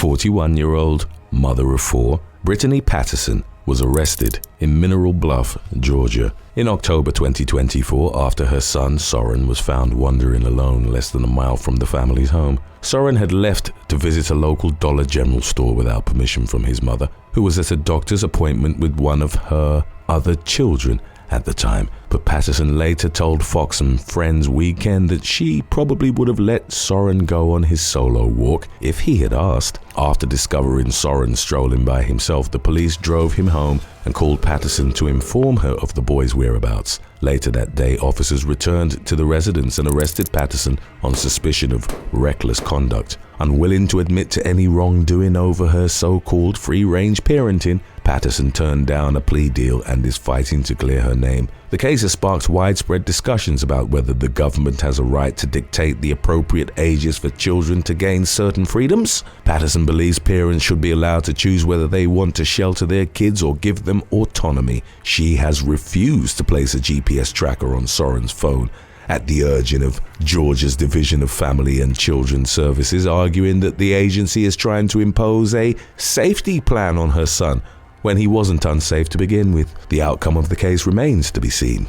41-year-old mother of four, Brittany Patterson, was arrested in Mineral Bluff, Georgia, in October 2024 after her son Soren was found wandering alone less than a mile from the family's home. Soren had left to visit a local Dollar General store without permission from his mother, who was at a doctor's appointment with one of her other children at the time, but Patterson later told Fox and Friends Weekend that she probably would have let Soren go on his solo walk if he had asked. After discovering Soren strolling by himself, the police drove him home and called Patterson to inform her of the boy's whereabouts. Later that day, officers returned to the residence and arrested Patterson on suspicion of reckless conduct. Unwilling to admit to any wrongdoing over her so-called free-range parenting, Patterson turned down a plea deal and is fighting to clear her name. The case has sparked widespread discussions about whether the government has a right to dictate the appropriate ages for children to gain certain freedoms. Patterson believes parents should be allowed to choose whether they want to shelter their kids or give them autonomy. She has refused to place a GPS tracker on Soren's phone at the urging of Georgia's Division of Family and Children's Services, arguing that the agency is trying to impose a safety plan on her son when he wasn't unsafe to begin with. The outcome of the case remains to be seen.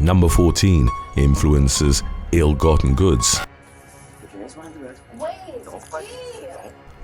Number 14. Influencers' ill-gotten goods.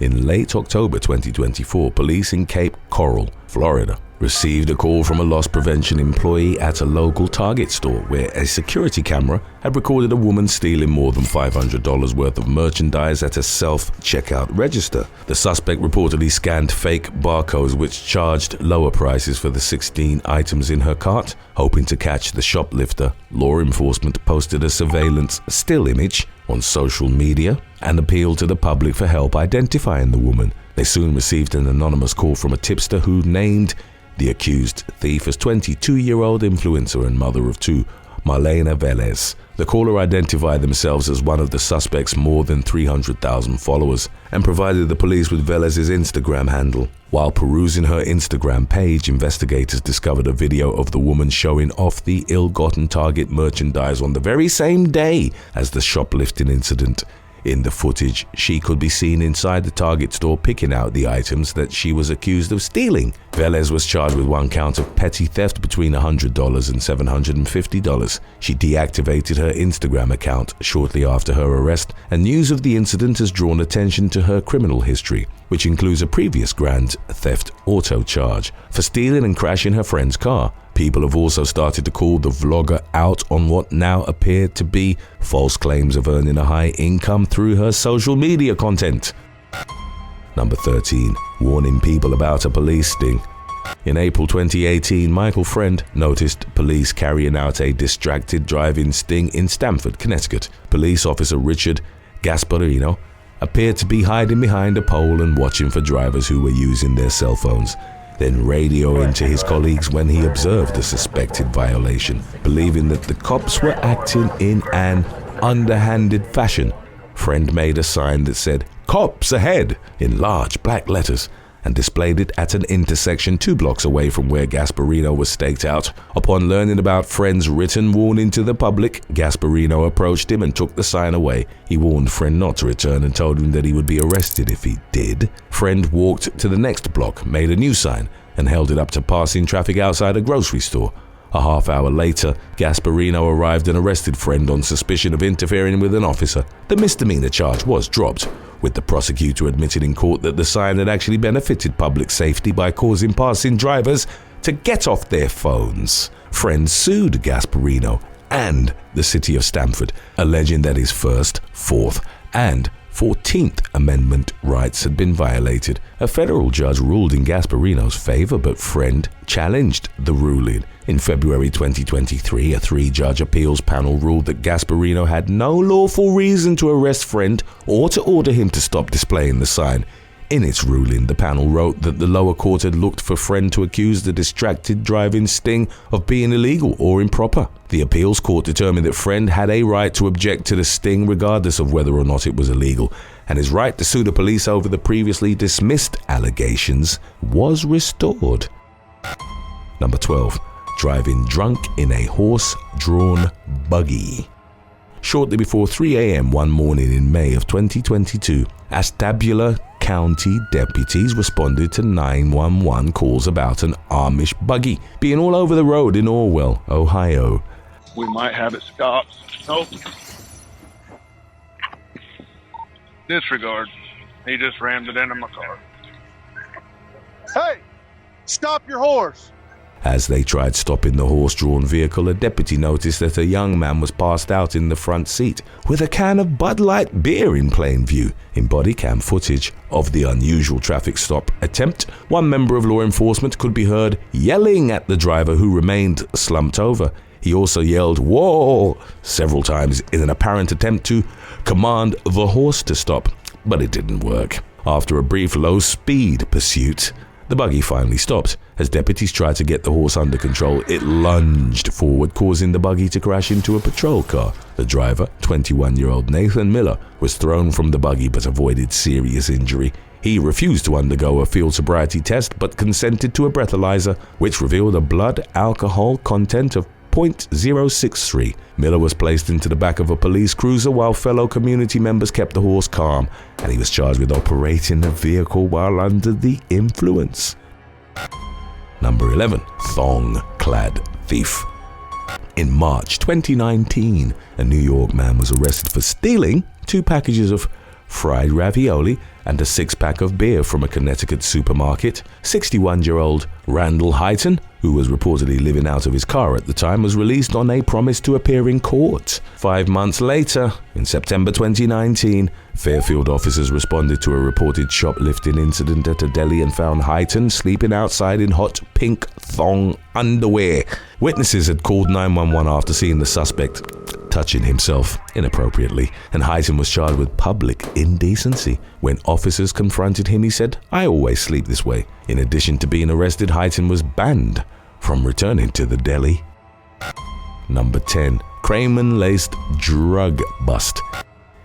In late October 2024, police in Cape Coral, Florida, received a call from a loss prevention employee at a local Target store where a security camera had recorded a woman stealing more than $500 worth of merchandise at a self-checkout register. The suspect reportedly scanned fake barcodes which charged lower prices for the 16 items in her cart. Hoping to catch the shoplifter, law enforcement posted a surveillance still image on social media and appealed to the public for help identifying the woman. They soon received an anonymous call from a tipster who named the accused thief as 22-year-old influencer and mother of two, Marlena Velez. The caller identified themselves as one of the suspect's more than 300,000 followers and provided the police with Velez's Instagram handle. While perusing her Instagram page, investigators discovered a video of the woman showing off the ill-gotten Target merchandise on the very same day as the shoplifting incident. In the footage, she could be seen inside the Target store picking out the items that she was accused of stealing. Velez was charged with one count of petty theft between $100 and $750. She deactivated her Instagram account shortly after her arrest, and news of the incident has drawn attention to her criminal history, which includes a previous grand theft auto charge for stealing and crashing her friend's car. People have also started to call the vlogger out on what now appear to be false claims of earning a high income through her social media content. Number 13. Warning people about a police sting. In April 2018, Michael Friend noticed police carrying out a distracted driving sting in Stamford, Connecticut. Police officer Richard Gasparino appeared to be hiding behind a pole and watching for drivers who were using their cell phones, then radioing to his colleagues when he observed the suspected violation. Believing that the cops were acting in an underhanded fashion, Friend made a sign that said "Cops ahead" in large black letters and displayed it at an intersection 2 blocks away from where Gasparino was staked out. Upon learning about Friend's written warning to the public, Gasparino approached him and took the sign away. He warned Friend not to return and told him that he would be arrested if he did. Friend walked to the next block, made a new sign, and held it up to passing traffic outside a grocery store. A half hour later, Gasparino arrived and arrested Friend on suspicion of interfering with an officer. The misdemeanor charge was dropped, with the prosecutor admitted in court that the sign had actually benefited public safety by causing passing drivers to get off their phones. Friend sued Gasparino and the city of Stamford, alleging that his First, Fourth, and 14th Amendment rights had been violated. A federal judge ruled in Gasparino's favor, but Friend challenged the ruling. In February 2023, a 3-judge appeals panel ruled that Gasparino had no lawful reason to arrest Friend or to order him to stop displaying the sign. In its ruling, the panel wrote that the lower court had looked for Friend to accuse the distracted driving sting of being illegal or improper. The appeals court determined that Friend had a right to object to the sting regardless of whether or not it was illegal, and his right to sue the police over the previously dismissed allegations was restored. Number 12. Driving drunk in a horse-drawn buggy. Shortly before 3 a.m. one morning in May of 2022, Astabula County deputies responded to 911 calls about an Amish buggy being all over the road in Orwell, Ohio. We might have it stopped. Nope. Disregard. He just rammed it into my car. Hey, stop your horse. As they tried stopping the horse-drawn vehicle, a deputy noticed that a young man was passed out in the front seat with a can of Bud Light beer in plain view. In body cam footage of the unusual traffic stop attempt, one member of law enforcement could be heard yelling at the driver, who remained slumped over. He also yelled, "Whoa!" several times in an apparent attempt to command the horse to stop, but it didn't work. After a brief low-speed pursuit, the buggy finally stopped. As deputies tried to get the horse under control, it lunged forward, causing the buggy to crash into a patrol car. The driver, 21-year-old Nathan Miller, was thrown from the buggy but avoided serious injury. He refused to undergo a field sobriety test but consented to a breathalyzer, which revealed a blood alcohol content of 0.063. Miller was placed into the back of a police cruiser while fellow community members kept the horse calm, and he was charged with operating the vehicle while under the influence. Number 11. Thong-clad thief. In March 2019, a New York man was arrested for stealing 2 packages of fried ravioli and a 6-pack of beer from a Connecticut supermarket. 61-year-old Randall Heighton, who was reportedly living out of his car at the time, was released on a promise to appear in court. 5 months later, in September 2019, Fairfield officers responded to a reported shoplifting incident at a deli and found Heighton sleeping outside in hot pink thong underwear. Witnesses had called 911 after seeing the suspect touching himself inappropriately, and Heighton was charged with public indecency. When officers confronted him, he said, "I always sleep this way." In addition to being arrested, Heighton was banned from returning to the deli. Number 10. Cremain-laced drug bust.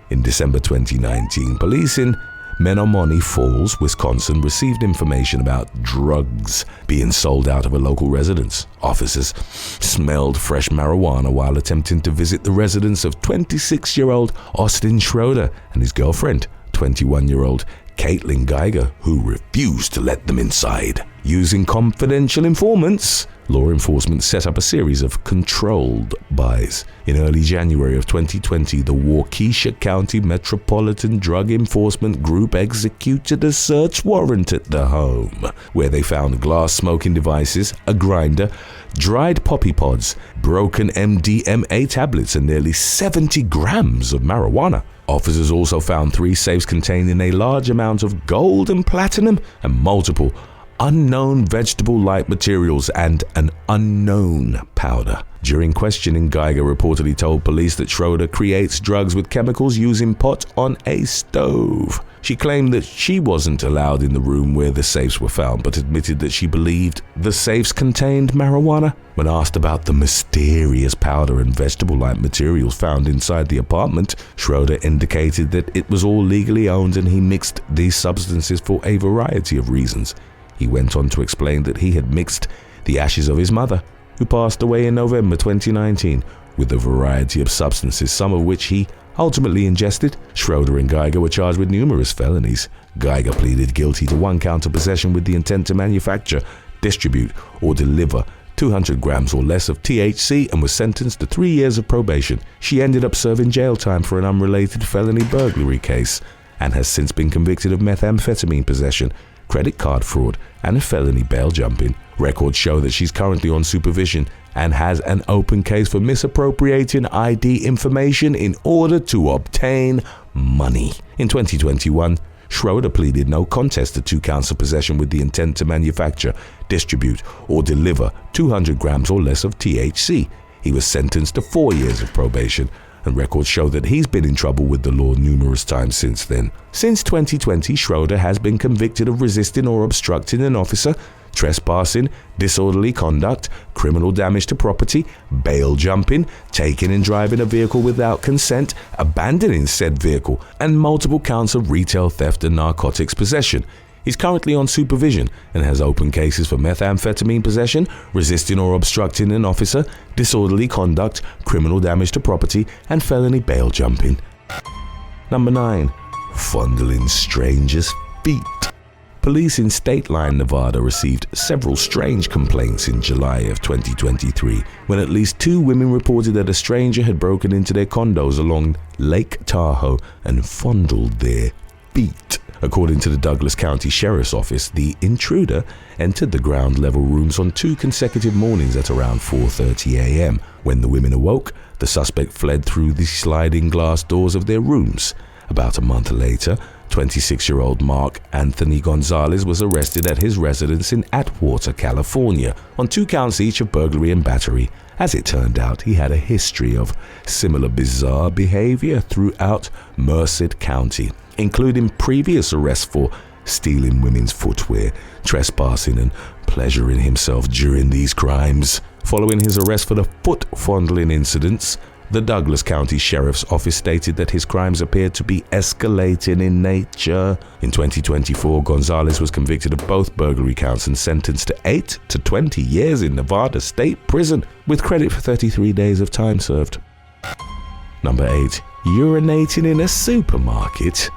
In December 2019, police in Menomonee Falls, Wisconsin, received information about drugs being sold out of a local residence. Officers smelled fresh marijuana while attempting to visit the residence of 26-year-old Austin Schroeder and his girlfriend, 21-year-old Caitlin Geiger, who refused to let them inside. Using confidential informants, law enforcement set up a series of controlled buys. In early January of 2020, the Waukesha County Metropolitan Drug Enforcement Group executed a search warrant at the home, where they found glass smoking devices, a grinder, dried poppy pods, broken MDMA tablets, and nearly 70 grams of marijuana. Officers also found 3 safes containing a large amount of gold and platinum and multiple unknown vegetable-like materials and an unknown powder. During questioning, Geiger reportedly told police that Schroeder creates drugs with chemicals using pot on a stove. She claimed that she wasn't allowed in the room where the safes were found, but admitted that she believed the safes contained marijuana. When asked about the mysterious powder and vegetable-like materials found inside the apartment, Schroeder indicated that it was all legally owned and he mixed these substances for a variety of reasons. He went on to explain that he had mixed the ashes of his mother, who passed away in November 2019, with a variety of substances, some of which he ultimately ingested. Schroeder and Geiger were charged with numerous felonies. Geiger pleaded guilty to 1 count of possession with the intent to manufacture, distribute, or deliver 200 grams or less of THC and was sentenced to 3 years of probation. She ended up serving jail time for an unrelated felony burglary case and has since been convicted of methamphetamine possession, credit card fraud, and a felony bail jumping. Records show that she's currently on supervision and has an open case for misappropriating ID information in order to obtain money. In 2021, Schroeder pleaded no contest to 2 counts of possession with the intent to manufacture, distribute, or deliver 200 grams or less of THC. He was sentenced to 4 years of probation, and records show that he's been in trouble with the law numerous times since then. Since 2020, Schroeder has been convicted of resisting or obstructing an officer, trespassing, disorderly conduct, criminal damage to property, bail jumping, taking and driving a vehicle without consent, abandoning said vehicle, and multiple counts of retail theft and narcotics possession. He's currently on supervision and has open cases for methamphetamine possession, resisting or obstructing an officer, disorderly conduct, criminal damage to property, and felony bail jumping. Number 9. Fondling strangers' beat. Police in State Line, Nevada received several strange complaints in July of 2023 when at least 2 women reported that a stranger had broken into their condos along Lake Tahoe and fondled their feet. According to the Douglas County Sheriff's Office, the intruder entered the ground level rooms on 2 consecutive mornings at around 4:30 a.m. When the women awoke, the suspect fled through the sliding glass doors of their rooms. About a month later, 26-year-old Mark Anthony Gonzalez was arrested at his residence in Atwater, California, on 2 counts each of burglary and battery. As it turned out, he had a history of similar bizarre behavior throughout Merced County, including previous arrests for stealing women's footwear, trespassing, and pleasuring himself during these crimes. Following his arrest for the foot fondling incidents, the Douglas County Sheriff's Office stated that his crimes appeared to be escalating in nature. In 2024, Gonzalez was convicted of both burglary counts and sentenced to 8 to 20 years in Nevada State Prison, with credit for 33 days of time served. Number 8. Urinating in a supermarket.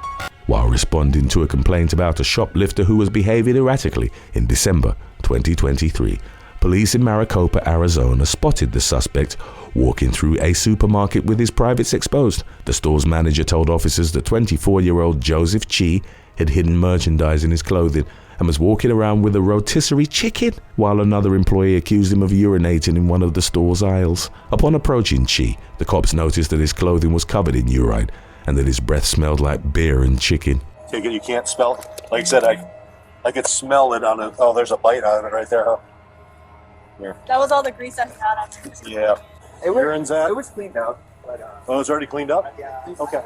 While responding to a complaint about a shoplifter who was behaving erratically in December 2023, police in Maricopa, Arizona spotted the suspect walking through a supermarket with his privates exposed. The store's manager told officers that 24-year-old Joseph Chi had hidden merchandise in his clothing and was walking around with a rotisserie chicken, while another employee accused him of urinating in one of the store's aisles. Upon approaching Chi, the cops noticed that his clothing was covered in urine and that his breath smelled like beer and chicken. Take it, you can't smell it? Like I said, I could smell it on it. Oh, there's a bite on it right there, huh? Here. That was all the grease I had on it. Yeah. It was cleaned out. But, oh, it's already cleaned up? Yeah. Okay.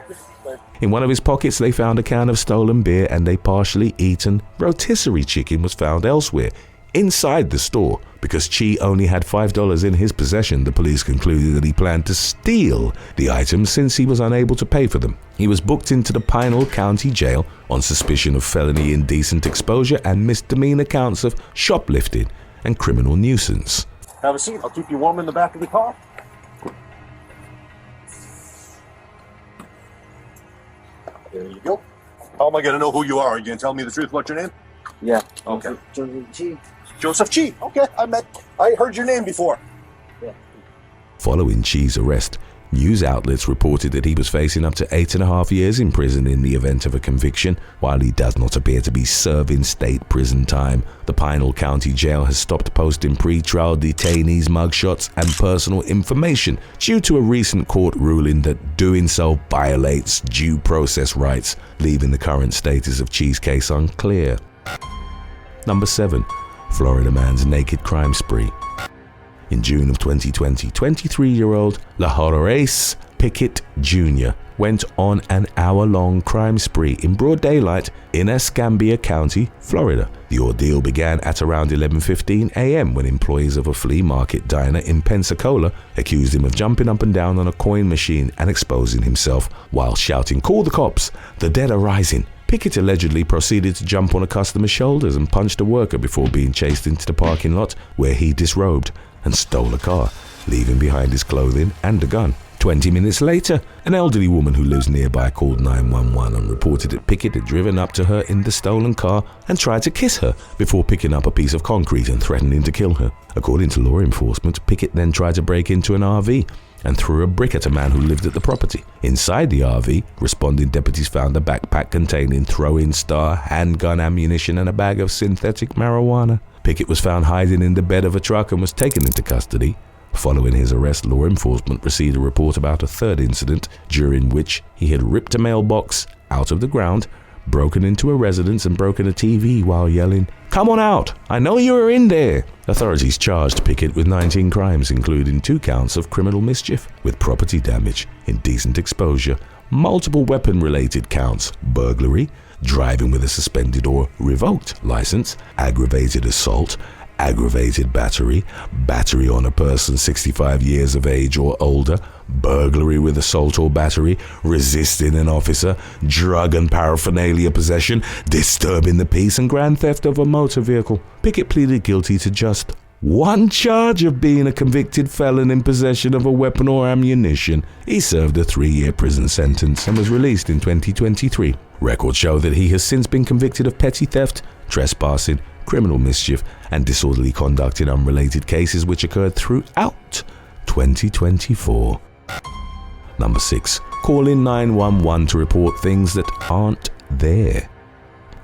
In one of his pockets, they found a can of stolen beer, and a partially eaten rotisserie chicken was found elsewhere inside the store. Because Chi only had $5 in his possession, the police concluded that he planned to steal the items since he was unable to pay for them. He was booked into the Pinal County Jail on suspicion of felony indecent exposure and misdemeanor counts of shoplifting and criminal nuisance. Have a seat. I'll keep you warm in the back of the car. There you go. How am I going to know who you are? Are you going to tell me the truth? What's your name? Yeah. Okay. Joseph Chi. Joseph Chi. Okay. I heard your name before. Yeah. Following Chi's arrest, news outlets reported that he was facing up to 8.5 years in prison in the event of a conviction. While he does not appear to be serving state prison time, the Pinal County Jail has stopped posting pre-trial detainees' mugshots and personal information due to a recent court ruling that doing so violates due process rights, leaving the current status of Chi's case unclear. Number 7. Florida man's naked crime spree. In June of 2020, 23-year-old LaHorace Pickett Jr. went on an hour-long crime spree in broad daylight in Escambia County, Florida. The ordeal began at around 11:15 a.m. when employees of a flea market diner in Pensacola accused him of jumping up and down on a coin machine and exposing himself while shouting, "Call the cops, the dead are rising." Pickett allegedly proceeded to jump on a customer's shoulders and punched a worker before being chased into the parking lot, where he disrobed and stole a car, leaving behind his clothing and a gun. 20 minutes later, an elderly woman who lives nearby called 911 and reported that Pickett had driven up to her in the stolen car and tried to kiss her before picking up a piece of concrete and threatening to kill her. According to law enforcement, Pickett then tried to break into an RV and threw a brick at a man who lived at the property. Inside the RV, responding deputies found a backpack containing throw-in star, handgun ammunition, and a bag of synthetic marijuana. Pickett was found hiding in the bed of a truck and was taken into custody. Following his arrest, law enforcement received a report about a third incident during which he had ripped a mailbox out of the ground, broken into a residence, and broken a TV while yelling, "Come on out! I know you are in there!" Authorities charged Pickett with 19 crimes, including 2 counts of criminal mischief with property damage, indecent exposure, multiple weapon-related counts, burglary, driving with a suspended or revoked license, aggravated assault, aggravated battery, battery on a person 65 years of age or older, burglary with assault or battery, resisting an officer, drug and paraphernalia possession, disturbing the peace, and grand theft of a motor vehicle. Pickett pleaded guilty to just 1 charge of being a convicted felon in possession of a weapon or ammunition. He served a 3-year prison sentence and was released in 2023. Records show that he has since been convicted of petty theft, trespassing, criminal mischief, and disorderly conduct in unrelated cases which occurred throughout 2024. Number 6. Call in 911 to report things that aren't there.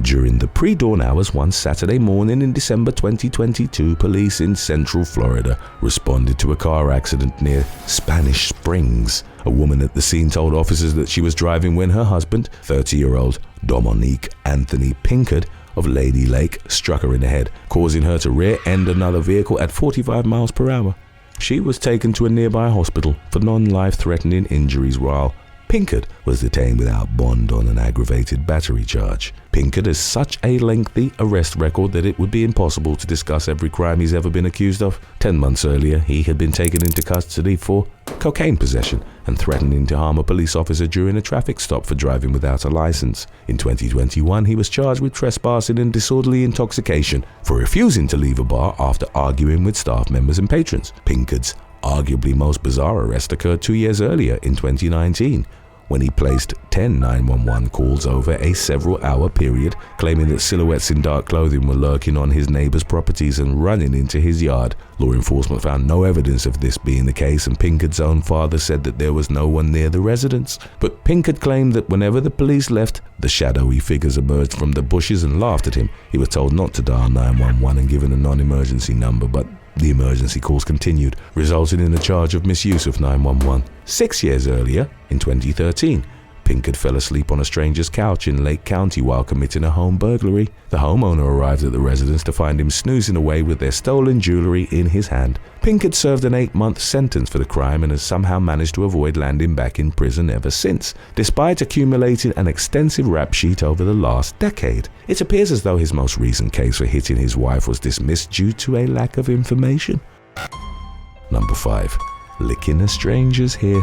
During the pre-dawn hours one Saturday morning in December 2022, police in Central Florida responded to a car accident near Spanish Springs. A woman at the scene told officers that she was driving when her husband, 30-year-old Dominique Anthony Pinkard of Lady Lake, struck her in the head, causing her to rear-end another vehicle at 45 miles per hour. She was taken to a nearby hospital for non-life-threatening injuries, while Pinkard was detained without bond on an aggravated battery charge. Pinkard has such a lengthy arrest record that it would be impossible to discuss every crime he's ever been accused of. 10 months earlier, he had been taken into custody for cocaine possession and threatening to harm a police officer during a traffic stop for driving without a license. In 2021, he was charged with trespassing and disorderly intoxication for refusing to leave a bar after arguing with staff members and patrons. Pinkard's arguably most bizarre arrest occurred 2 years earlier in 2019, when he placed 10 911 calls over a several-hour period, claiming that silhouettes in dark clothing were lurking on his neighbor's properties and running into his yard. Law enforcement found no evidence of this being the case, and Pinkard's own father said that there was no one near the residence. But Pinkard claimed that whenever the police left, the shadowy figures emerged from the bushes and laughed at him. He was told not to dial 911 and given a non-emergency number, but the emergency calls continued, resulting in a charge of misuse of 911. 6 years earlier, in 2013, Pinkard fell asleep on a stranger's couch in Lake County while committing a home burglary. The homeowner arrived at the residence to find him snoozing away with their stolen jewelry in his hand. Pinkard served an 8-month sentence for the crime and has somehow managed to avoid landing back in prison ever since, despite accumulating an extensive rap sheet over the last decade. It appears as though his most recent case for hitting his wife was dismissed due to a lack of information. Number 5. Licking a stranger's hair.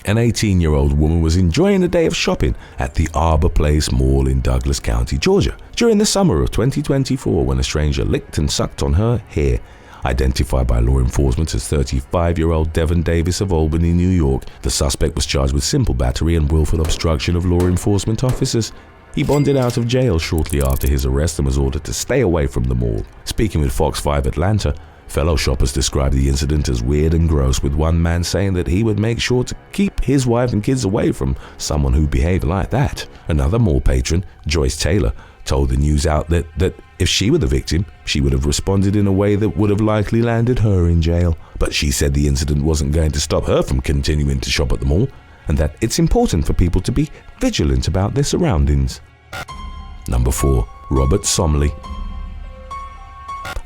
An 18-year-old woman was enjoying a day of shopping at the Arbor Place Mall in Douglas County, Georgia, during the summer of 2024 when a stranger licked and sucked on her hair. Identified by law enforcement as 35-year-old Devon Davis of Albany, New York, the suspect was charged with simple battery and willful obstruction of law enforcement officers. He bonded out of jail shortly after his arrest and was ordered to stay away from the mall. Speaking with Fox 5 Atlanta, fellow shoppers described the incident as weird and gross, with one man saying that he would make sure to keep his wife and kids away from someone who behaved like that. Another mall patron, Joyce Taylor, told the news outlet that if she were the victim, she would have responded in a way that would have likely landed her in jail. But she said the incident wasn't going to stop her from continuing to shop at the mall, and that it's important for people to be vigilant about their surroundings. Number 4. Robert Somley.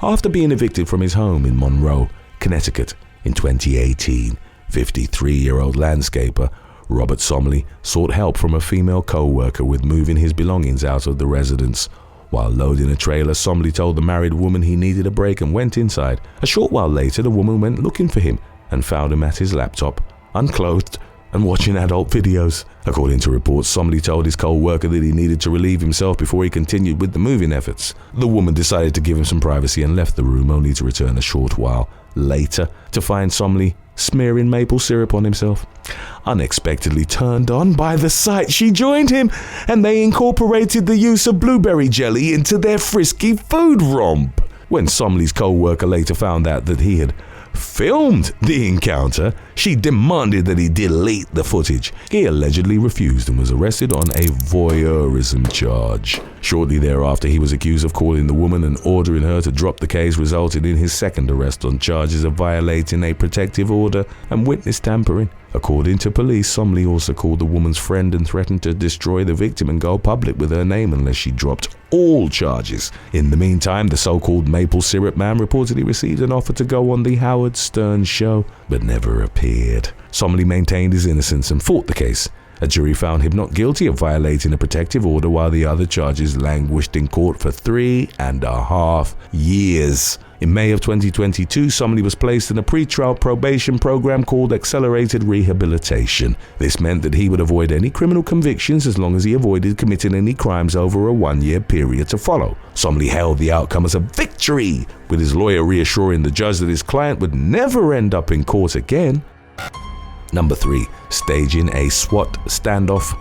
After being evicted from his home in Monroe, Connecticut in 2018, 53-year-old landscaper Robert Somley sought help from a female co-worker with moving his belongings out of the residence. While loading a trailer, Somley told the married woman he needed a break and went inside. A short while later, the woman went looking for him and found him at his laptop, unclothed and watching adult videos. According to reports, Somley told his co-worker that he needed to relieve himself before he continued with the moving efforts. The woman decided to give him some privacy and left the room, only to return a short while later to find Somley smearing maple syrup on himself. Unexpectedly turned on by the sight, she joined him, and they incorporated the use of blueberry jelly into their frisky food romp. When Somley's co-worker later found out that he had filmed the encounter, she demanded that he delete the footage. He allegedly refused and was arrested on a voyeurism charge. Shortly thereafter, he was accused of calling the woman and ordering her to drop the case, resulting in his second arrest on charges of violating a protective order and witness tampering. According to police, Somley also called the woman's friend and threatened to destroy the victim and go public with her name unless she dropped all charges. In the meantime, the so-called maple syrup man reportedly received an offer to go on the Howard Stern show, but never appeared. Somley maintained his innocence and fought the case. A jury found him not guilty of violating a protective order, while the other charges languished in court for 3.5 years. In May of 2022, Somley was placed in a pre-trial probation program called Accelerated Rehabilitation. This meant that he would avoid any criminal convictions as long as he avoided committing any crimes over a 1-year period to follow. Somley hailed the outcome as a victory, with his lawyer reassuring the judge that his client would never end up in court again. Number 3. Staging a SWAT standoff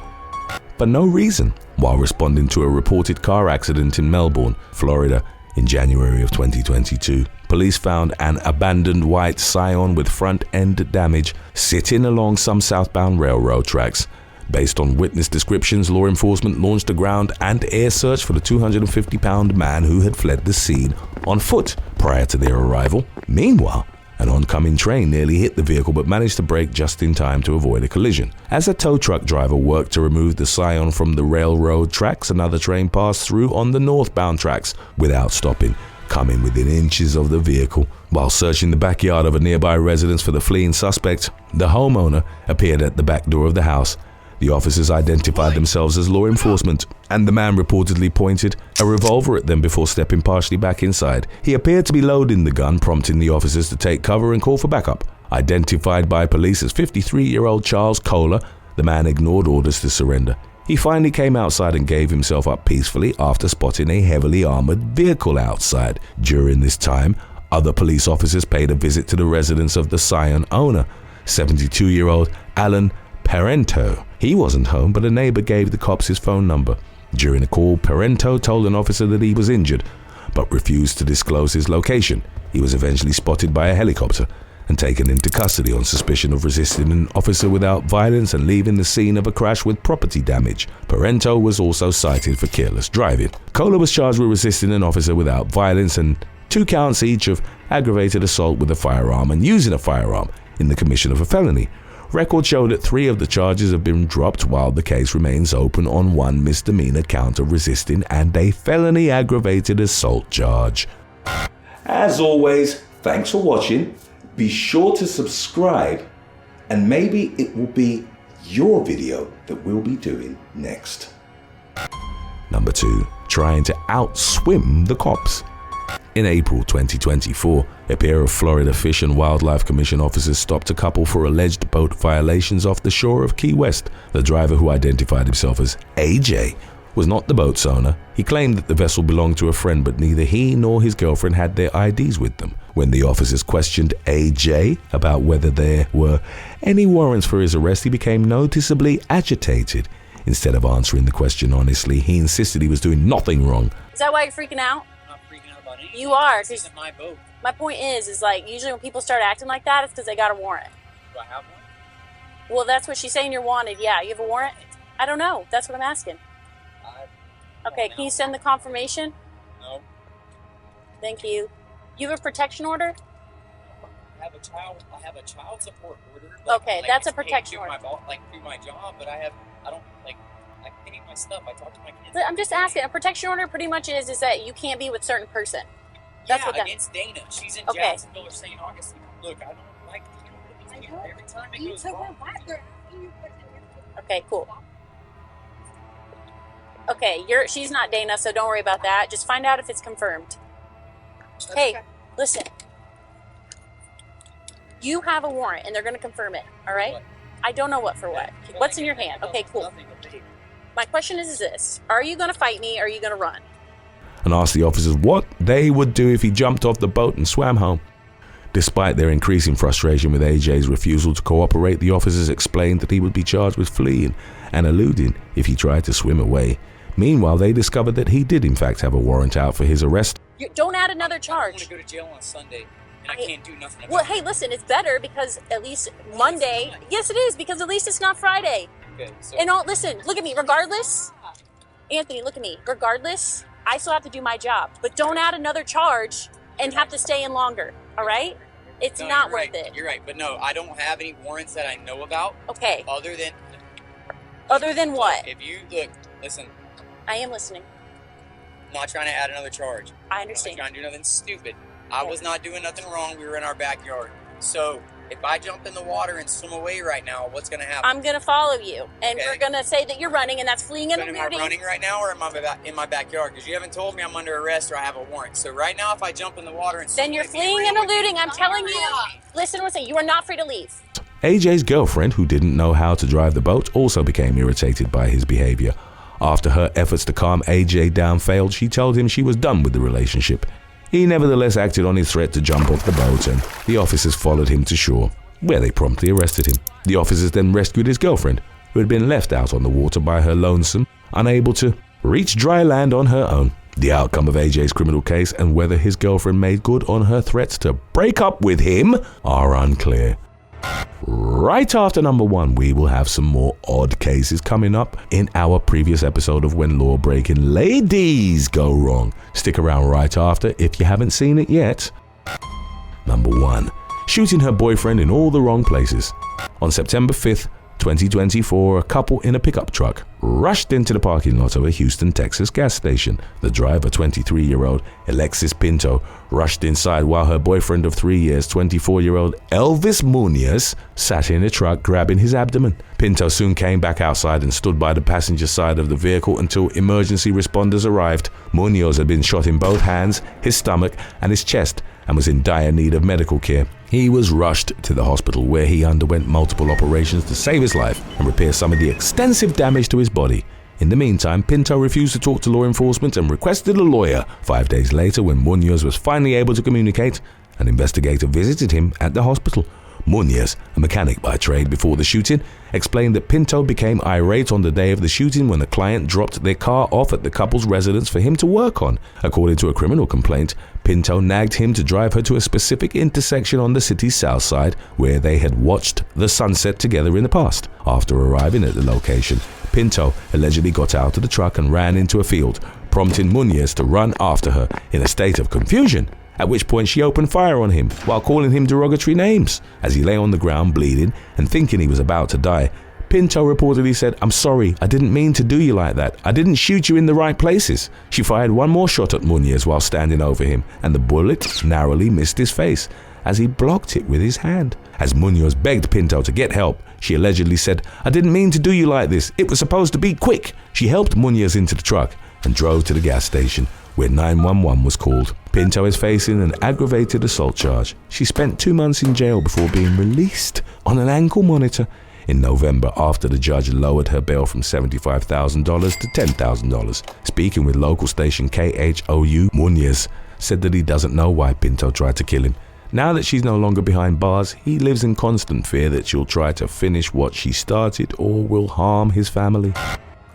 for no reason. while responding to a reported car accident in Melbourne, Florida, in January of 2022. Police found an abandoned white Scion with front-end damage sitting along some southbound railroad tracks. Based on witness descriptions, law enforcement launched a ground and air search for the 250-pound man who had fled the scene on foot prior to their arrival. Meanwhile, an oncoming train nearly hit the vehicle but managed to brake just in time to avoid a collision. As a tow truck driver worked to remove the Scion from the railroad tracks, another train passed through on the northbound tracks without stopping, coming within inches of the vehicle. While searching the backyard of a nearby residence for the fleeing suspect, the homeowner appeared at the back door of the house. The officers identified themselves as law enforcement, and the man reportedly pointed a revolver at them before stepping partially back inside. He appeared to be loading the gun, prompting the officers to take cover and call for backup. Identified by police as 53-year-old Charles Kohler, the man ignored orders to surrender. He finally came outside and gave himself up peacefully after spotting a heavily armored vehicle outside. During this time, other police officers paid a visit to the residence of the Scion owner, 72-year-old Alan Parento. He wasn't home, but a neighbor gave the cops his phone number. During a call, Parento told an officer that he was injured, but refused to disclose his location. He was eventually spotted by a helicopter and taken into custody on suspicion of resisting an officer without violence and leaving the scene of a crash with property damage. Parento was also cited for careless driving. Kohler was charged with resisting an officer without violence and 2 counts each of aggravated assault with a firearm and using a firearm in the commission of a felony. Records show that 3 of the charges have been dropped while the case remains open on 1 misdemeanor count of resisting and a felony aggravated assault charge. As always, thanks for watching. Be sure to subscribe and maybe it will be your video that we'll be doing next. Number 2. Trying to outswim the cops. In April 2024, a pair of Florida Fish and Wildlife Commission officers stopped a couple for alleged boat violations off the shore of Key West. The driver, who identified himself as AJ, was not the boat's owner. He claimed that the vessel belonged to a friend, but neither he nor his girlfriend had their IDs with them. When the officers questioned AJ about whether there were any warrants for his arrest, he became noticeably agitated. Instead of answering the question honestly, he insisted he was doing nothing wrong. Is that why you're freaking out? You are. This isn't my boat. My point is like, usually when people start acting like that, it's because they got a warrant. Do I have one? Well, that's what she's saying. You're wanted. Yeah, you have a warrant? I don't know. That's what I'm asking. Okay, can you send the confirmation? No. Thank you. You have a protection order? I have a child support order. Okay, that's a protection order. Through my job, but I pay my stuff. I talk to my kids. I'm just asking. A protection order pretty much is that you can't be with a certain person. That's yeah, what that against Dana. She's in okay. Jacksonville or St. Augustine. Look, I don't like every time it goes wrong. Okay, cool. Okay, she's not Dana, so don't worry about that. Just find out if it's confirmed. Hey, listen. You have a warrant, and they're going to confirm it, all right? What? I don't know what for what. What's in your hand? Okay, cool. My question is this. Are you going to fight me, or are you going to run? And asked the officers what they would do if he jumped off the boat and swam home. Despite their increasing frustration with AJ's refusal to cooperate, the officers explained that he would be charged with fleeing and eluding if he tried to swim away. Meanwhile, they discovered that he did in fact have a warrant out for his arrest. Don't add another charge. I want to go to jail on Sunday, and I can't do nothing about it. Well, hey, listen, it's better because at least Monday... Yes, it is, because at least it's not Friday. Okay, so... And listen, look at me, regardless... Anthony, look at me. Regardless, I still have to do my job. But don't add another charge and have to stay in longer, all right? It's not worth it. You're right, but no, I don't have any warrants that I know about. Okay. Other than what? If you look, listen. I am listening. I'm not trying to add another charge. I understand. I'm not trying to do nothing stupid. I was not doing nothing wrong. We were in our backyard. So if I jump in the water and swim away right now, what's going to happen? I'm going to follow you, and we're going to say that you're running, and that's fleeing and eluding. Am I running right now, or am I in my backyard? Because you haven't told me I'm under arrest or I have a warrant. So right now, if I jump in the water and swim, then you're fleeing and eluding. I'm telling you. Listen to what I'm saying. You are not free to leave. AJ's girlfriend, who didn't know how to drive the boat, also became irritated by his behavior. After her efforts to calm AJ down failed, she told him she was done with the relationship. He nevertheless acted on his threat to jump off the boat, and the officers followed him to shore, where they promptly arrested him. The officers then rescued his girlfriend, who had been left out on the water by her lonesome, unable to reach dry land on her own. The outcome of AJ's criminal case and whether his girlfriend made good on her threats to break up with him are unclear. Right after number 1, we will have some more odd cases coming up in our previous episode of When Law-Breaking Ladies Go Wrong. Stick around right after if you haven't seen it yet. Number 1. Shooting her boyfriend in all the wrong places. On September 5th, 2024, a couple in a pickup truck rushed into the parking lot of a Houston, Texas gas station. The driver, 23-year-old Alexis Pinto, rushed inside while her boyfriend of 3 years, 24-year-old Elvis Munoz, sat in the truck grabbing his abdomen. Pinto soon came back outside and stood by the passenger side of the vehicle until emergency responders arrived. Munoz had been shot in both hands, his stomach, and his chest, and was in dire need of medical care. He was rushed to the hospital where he underwent multiple operations to save his life and repair some of the extensive damage to his body. In the meantime, Pinto refused to talk to law enforcement and requested a lawyer. 5 days later, when Munoz was finally able to communicate, an investigator visited him at the hospital. Munoz, a mechanic by trade before the shooting, explained that Pinto became irate on the day of the shooting when a client dropped their car off at the couple's residence for him to work on. According to a criminal complaint, Pinto nagged him to drive her to a specific intersection on the city's south side where they had watched the sunset together in the past. After arriving at the location, Pinto allegedly got out of the truck and ran into a field, prompting Munoz to run after her in a state of confusion, at which point she opened fire on him while calling him derogatory names. As he lay on the ground bleeding and thinking he was about to die, Pinto reportedly said, "I'm sorry, I didn't mean to do you like that. I didn't shoot you in the right places." She fired one more shot at Munoz while standing over him, and the bullet narrowly missed his face as he blocked it with his hand. As Munoz begged Pinto to get help, she allegedly said, "I didn't mean to do you like this. It was supposed to be quick." She helped Munoz into the truck and drove to the gas station, where 911 was called. Pinto is facing an aggravated assault charge. She spent 2 months in jail before being released on an ankle monitor in November after the judge lowered her bail from $75,000 to $10,000. Speaking with local station KHOU, Munoz said that he doesn't know why Pinto tried to kill him. Now that she's no longer behind bars, he lives in constant fear that she'll try to finish what she started or will harm his family.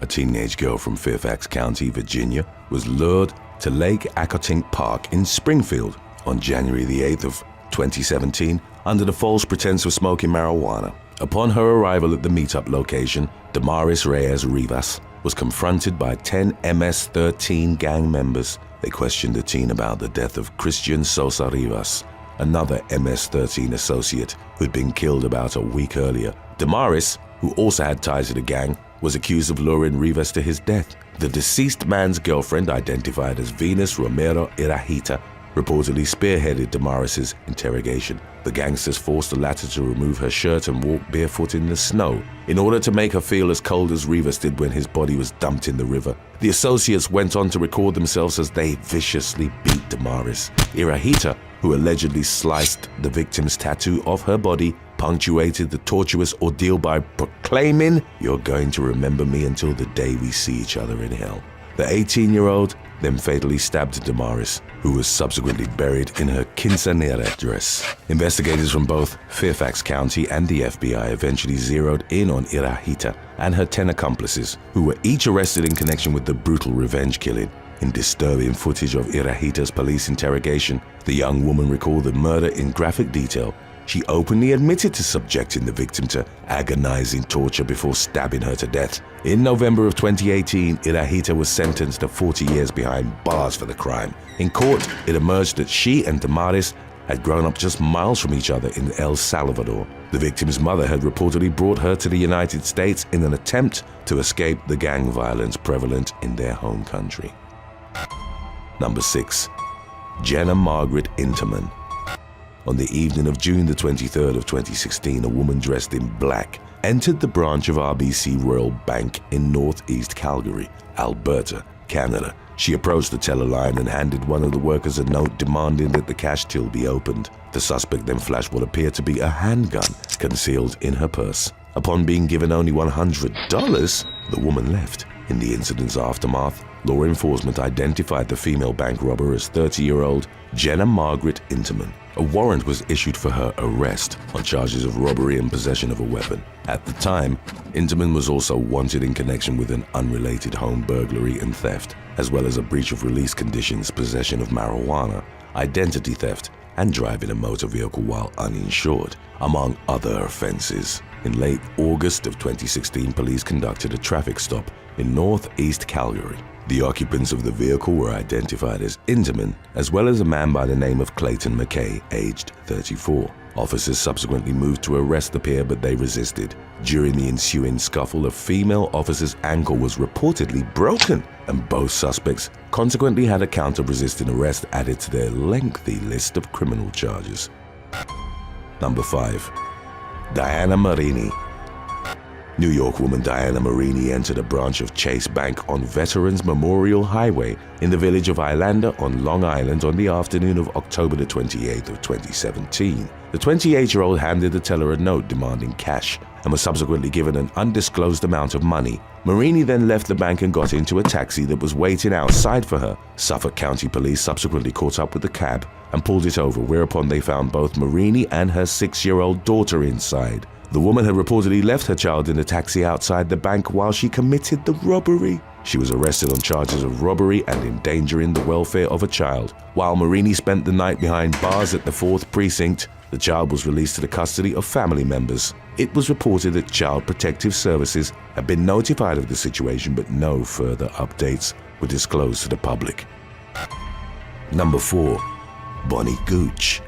A teenage girl from Fairfax County, Virginia, was lured to Lake Accotink Park in Springfield on January the 8th of 2017 under the false pretense of smoking marijuana. Upon her arrival at the meetup location, Damaris Reyes Rivas was confronted by 10 MS-13 gang members. They questioned the teen about the death of Christian Sosa Rivas, another MS-13 associate who had been killed about a week earlier. Damaris, who also had ties to the gang, was accused of luring Rivas to his death. The deceased man's girlfriend, identified as Venus Romero Irahita, reportedly spearheaded Damaris's interrogation. The gangsters forced the latter to remove her shirt and walk barefoot in the snow in order to make her feel as cold as Rivas did when his body was dumped in the river. The associates went on to record themselves as they viciously beat Damaris. Irahita, who allegedly sliced the victim's tattoo off her body, punctuated the tortuous ordeal by proclaiming, "You're going to remember me until the day we see each other in hell." The 18-year-old then fatally stabbed Damaris, who was subsequently buried in her quinceañera dress. Investigators from both Fairfax County and the FBI eventually zeroed in on Irahita and her 10 accomplices, who were each arrested in connection with the brutal revenge killing. In disturbing footage of Irahita's police interrogation, the young woman recalled the murder in graphic detail. She openly admitted to subjecting the victim to agonizing torture before stabbing her to death. In November of 2018, Irahita was sentenced to 40 years behind bars for the crime. In court, it emerged that she and Damaris had grown up just miles from each other in El Salvador. The victim's mother had reportedly brought her to the United States in an attempt to escape the gang violence prevalent in their home country. Number 6. Jenna Margaret Interman. On the evening of June the 23rd of 2016, a woman dressed in black entered the branch of RBC Royal Bank in northeast Calgary, Alberta, Canada. She approached the teller line and handed one of the workers a note demanding that the cash till be opened. The suspect then flashed what appeared to be a handgun concealed in her purse. Upon being given only $100, the woman left. In the incident's aftermath, law enforcement identified the female bank robber as 30-year-old Jenna Margaret Intaman. A warrant was issued for her arrest on charges of robbery and possession of a weapon. At the time, Intaman was also wanted in connection with an unrelated home burglary and theft, as well as a breach of release conditions, possession of marijuana, identity theft, and driving a motor vehicle while uninsured, among other offenses. In late August of 2016, police conducted a traffic stop in northeast Calgary. The occupants of the vehicle were identified as Intaman, as well as a man by the name of Clayton McKay, aged 34. Officers subsequently moved to arrest the pair, but they resisted. During the ensuing scuffle, a female officer's ankle was reportedly broken, and both suspects consequently had a count of resisting arrest added to their lengthy list of criminal charges. Number 5. Diana Marini. New York woman Diana Marini entered a branch of Chase Bank on Veterans Memorial Highway in the village of Islander on Long Island on the afternoon of October the 28th of 2017. The 28-year-old handed the teller a note demanding cash and was subsequently given an undisclosed amount of money. Marini then left the bank and got into a taxi that was waiting outside for her. Suffolk County Police subsequently caught up with the cab and pulled it over, whereupon they found both Marini and her 6-year-old daughter inside. The woman had reportedly left her child in a taxi outside the bank while she committed the robbery. She was arrested on charges of robbery and endangering the welfare of a child. While Marini spent the night behind bars at the 4th Precinct, the child was released to the custody of family members. It was reported that Child Protective Services had been notified of the situation, but no further updates were disclosed to the public. Number 4. Bonnie Gooch.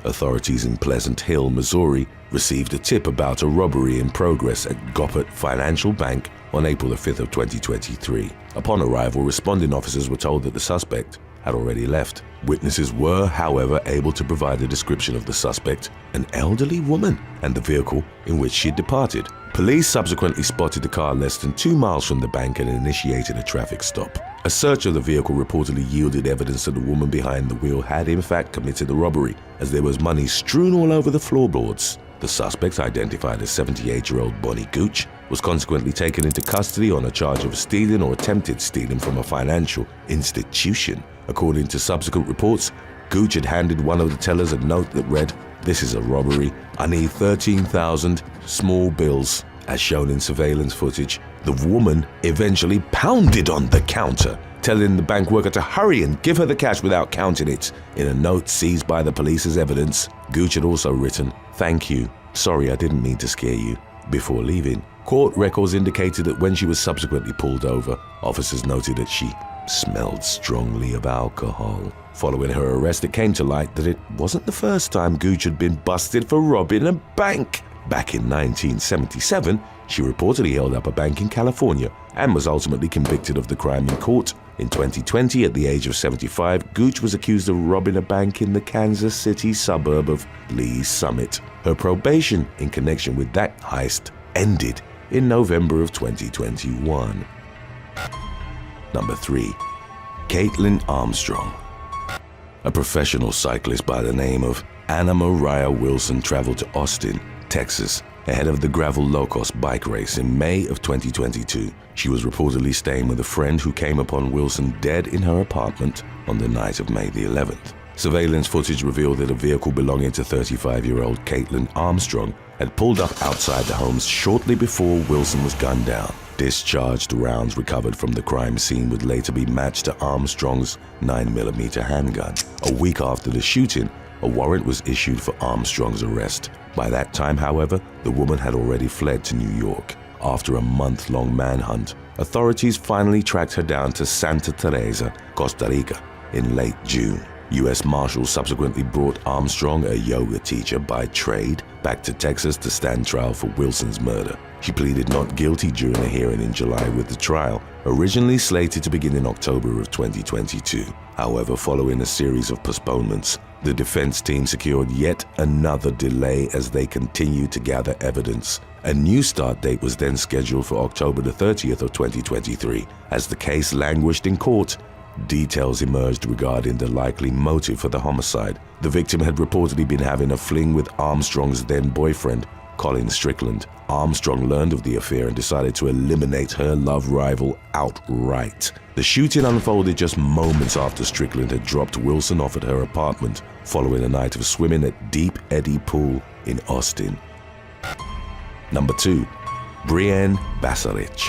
Authorities in Pleasant Hill, Missouri, received a tip about a robbery in progress at Goppert Financial Bank on April 5th of 2023. Upon arrival, responding officers were told that the suspect had already left. Witnesses were, however, able to provide a description of the suspect, an elderly woman, and the vehicle in which she had departed. Police subsequently spotted the car less than 2 miles from the bank and initiated a traffic stop. A search of the vehicle reportedly yielded evidence that the woman behind the wheel had in fact committed the robbery, as there was money strewn all over the floorboards. The suspect, identified as 78-year-old Bonnie Gooch, was consequently taken into custody on a charge of stealing or attempted stealing from a financial institution. According to subsequent reports, Gooch had handed one of the tellers a note that read, "This is a robbery. I need 13,000 small bills." As shown in surveillance footage, the woman eventually pounded on the counter, telling the bank worker to hurry and give her the cash without counting it. In a note seized by the police as evidence, Gooch had also written, "Thank you. Sorry, I didn't mean to scare you," before leaving. Court records indicated that when she was subsequently pulled over, officers noted that she smelled strongly of alcohol. Following her arrest, it came to light that it wasn't the first time Gooch had been busted for robbing a bank. Back in 1977, she reportedly held up a bank in California and was ultimately convicted of the crime in court. In 2020, at the age of 75, Gooch was accused of robbing a bank in the Kansas City suburb of Lee's Summit. Her probation in connection with that heist ended in November of 2021. Number 3. Caitlin Armstrong. A professional cyclist by the name of Anna Mariah Wilson traveled to Austin, Texas, ahead of the gravel low-cost bike race in May of 2022. She was reportedly staying with a friend who came upon Wilson dead in her apartment on the night of May the 11th. Surveillance footage revealed that a vehicle belonging to 35-year-old Caitlin Armstrong had pulled up outside the home shortly before Wilson was gunned down. Discharged rounds recovered from the crime scene would later be matched to Armstrong's 9mm handgun. A week after the shooting, a warrant was issued for Armstrong's arrest. By that time, however, the woman had already fled to New York. After a month-long manhunt, authorities finally tracked her down to Santa Teresa, Costa Rica, in late June. U.S. Marshals subsequently brought Armstrong, a yoga teacher by trade, back to Texas to stand trial for Wilson's murder. She pleaded not guilty during a hearing in July, with the trial originally slated to begin in October of 2022. However, following a series of postponements, the defense team secured yet another delay as they continued to gather evidence. A new start date was then scheduled for October the 30th of 2023. As the case languished in court, details emerged regarding the likely motive for the homicide. The victim had reportedly been having a fling with Armstrong's then boyfriend, Colin Strickland. Armstrong learned of the affair and decided to eliminate her love rival outright. The shooting unfolded just moments after Strickland had dropped Wilson off at her apartment following a night of swimming at Deep Eddy Pool in Austin. Number 2. Brienne Basarich.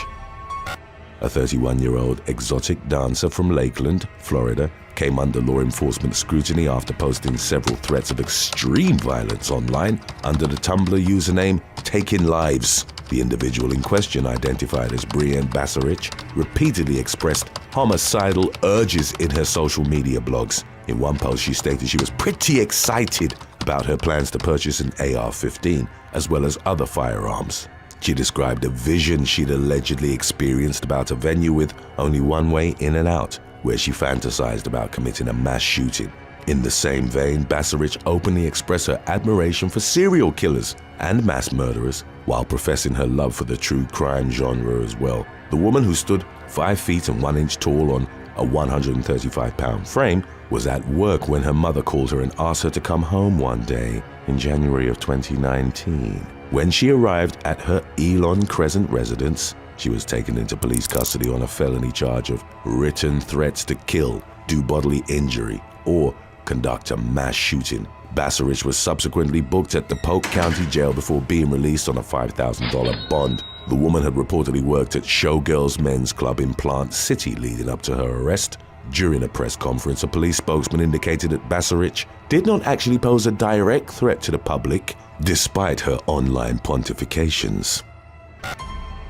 A 31-year-old exotic dancer from Lakeland, Florida, came under law enforcement scrutiny after posting several threats of extreme violence online under the Tumblr username Taking Lives. The individual in question, identified as Brienne Basarich, repeatedly expressed homicidal urges in her social media blogs. In one post, she stated she was pretty excited about her plans to purchase an AR-15, as well as other firearms. She described a vision she'd allegedly experienced about a venue with only one way in and out, where she fantasized about committing a mass shooting. In the same vein, Basarich openly expressed her admiration for serial killers and mass murderers, while professing her love for the true crime genre as well. The woman, who stood 5 feet and 1 inch tall on a 135-pound frame, was at work when her mother called her and asked her to come home one day in January of 2019. When she arrived at her Elon Crescent residence, she was taken into police custody on a felony charge of written threats to kill, do bodily injury, or conduct a mass shooting. Basarich was subsequently booked at the Polk County Jail before being released on a $5,000 bond. The woman had reportedly worked at Showgirls Men's Club in Plant City leading up to her arrest. During a press conference, a police spokesman indicated that Basarich did not actually pose a direct threat to the public, despite her online pontifications.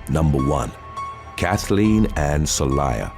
Number 1. Kathleen Ann Celaya.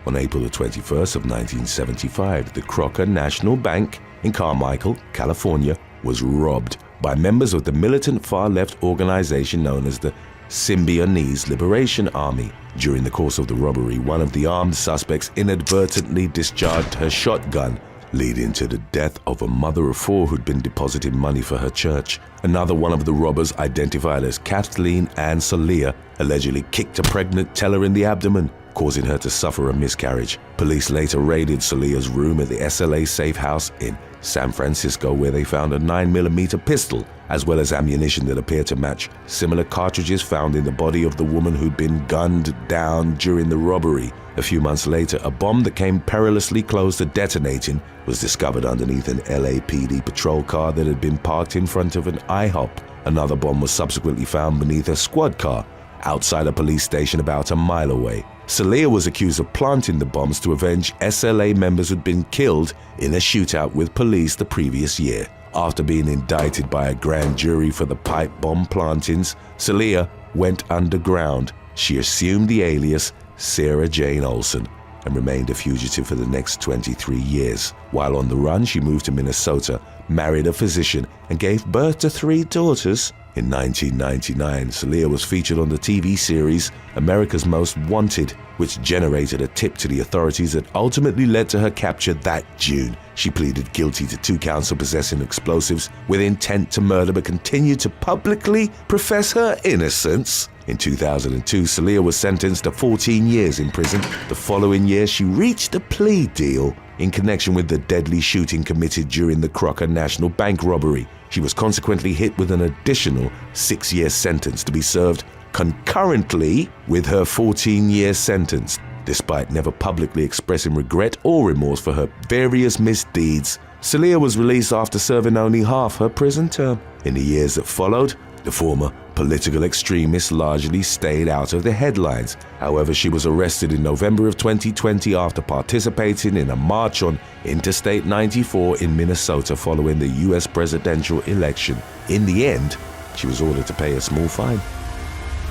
On April the 21st of 1975, the Crocker National Bank in Carmichael, California, was robbed by members of the militant far-left organization known as the Symbionese Liberation Army. During the course of the robbery, one of the armed suspects inadvertently discharged her shotgun, leading to the death of a mother of 4 who'd been depositing money for her church. Another one of the robbers, identified as Kathleen Ann Celaya, allegedly kicked a pregnant teller in the abdomen, causing her to suffer a miscarriage. Police later raided Celaya's room at the SLA Safe House in San Francisco, where they found a 9mm pistol, as well as ammunition that appeared to match similar cartridges found in the body of the woman who'd been gunned down during the robbery. A few months later, a bomb that came perilously close to detonating was discovered underneath an LAPD patrol car that had been parked in front of an IHOP. Another bomb was subsequently found beneath a squad car outside a police station about a mile away. Celaya was accused of planting the bombs to avenge SLA members who'd been killed in a shootout with police the previous year. After being indicted by a grand jury for the pipe bomb plantings, Celaya went underground. She assumed the alias Sarah Jane Olson and remained a fugitive for the next 23 years. While on the run, she moved to Minnesota, married a physician, and gave birth to 3 daughters. In 1999, Celaya was featured on the TV series America's Most Wanted, which generated a tip to the authorities that ultimately led to her capture that June. She pleaded guilty to 2 counts of possessing explosives with intent to murder, but continued to publicly profess her innocence. In 2002, Celaya was sentenced to 14 years in prison. The following year, she reached a plea deal in connection with the deadly shooting committed during the Crocker National Bank robbery. She was consequently hit with an additional 6-year sentence to be served concurrently with her 14-year sentence. Despite never publicly expressing regret or remorse for her various misdeeds, Celaya was released after serving only half her prison term. In the years that followed, the former political extremist largely stayed out of the headlines. However, she was arrested in November of 2020 after participating in a march on Interstate 94 in Minnesota following the US presidential election. In the end, she was ordered to pay a small fine.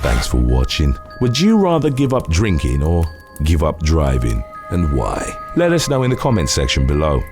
Thanks for watching. Would you rather give up drinking or give up driving, and why? Let us know in the comments section below.